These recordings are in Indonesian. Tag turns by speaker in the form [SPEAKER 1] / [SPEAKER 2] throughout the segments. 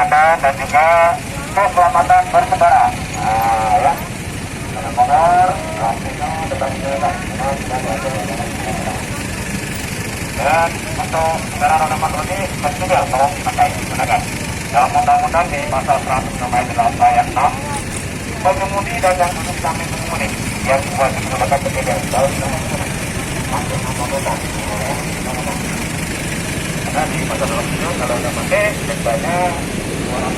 [SPEAKER 1] laksanakan dan juga keselamatan berkendara. Nah, ya. Ada motor, tetap jalan. Dan untuk kendaraan roda 4 ini juga tolong digunakan. Dalam undang-undang di pasal 100 ayat 6, pengemudi dan yang duduk samping pengemudi yang wajib menggunakan sepeda dalam karena di pasal dalam itu kalau nggak pakai biasanya orang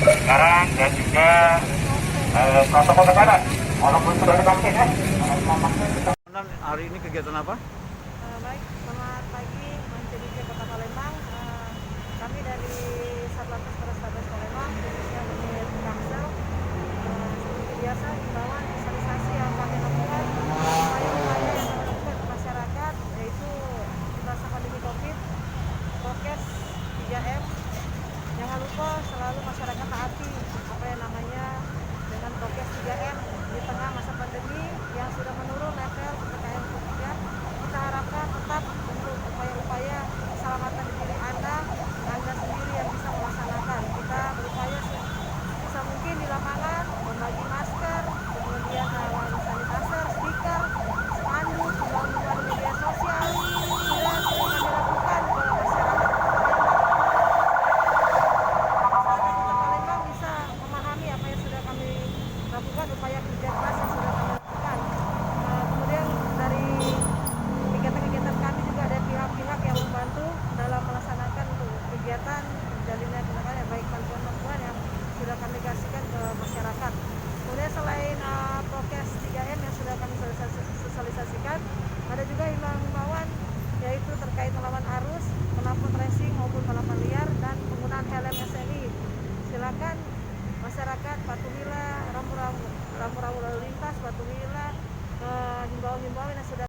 [SPEAKER 1] sekarang dan juga protokol kesehatan walaupun sudah divaksin ya.
[SPEAKER 2] Hari ini kegiatan apa?
[SPEAKER 3] Baik, selamat pagi menjadi Kota Palembang. Kami dari Satlantas Polrestabes Palembang, khususnya unit Kamsel, seperti biasa himbauan sosialisasi yang kami lakukan, upaya-upaya yang kami lakukan ke masyarakat, yaitu di masa pandemi COVID, prokes 3M. Jangan lupa selalu masyarakat taati apa yang namanya dengan prokes 3M di tengah masa pandemi yang sudah menurun level PPKM Level 3. Kita harapkan tetap untuk upaya-upaya keselamatan diri Anda sendiri yang bisa melaksanakan. Kita berupaya sebisa mungkin di lapangan membagi masker, kemudian hand sanitizer, stiker, spanduk, himbauan media sosial sudah sering kami lakukan ke masyarakat Palembang bisa memahami apa yang sudah kami lakukan, upaya kerja keras yang sudah kami lakukan. Kemudian dari kegiatan-kegiatan kami juga ada pihak-pihak yang membantu dalam melaksanakan kegiatan jalinnya kendaraan yang baik bantuan-bantuan yang sudah kami kasihkan ke masyarakat. Kemudian selain prokes 3M yang sudah kami sosialisasikan, ada juga himbauan yaitu terkait melawan arus, knalpot racing maupun balapan liar dan penggunaan helm SNI. Silakan masyarakat patuhilah rambu-rambu lalu lintas, patuhilah himbauan-himbauan yang sudah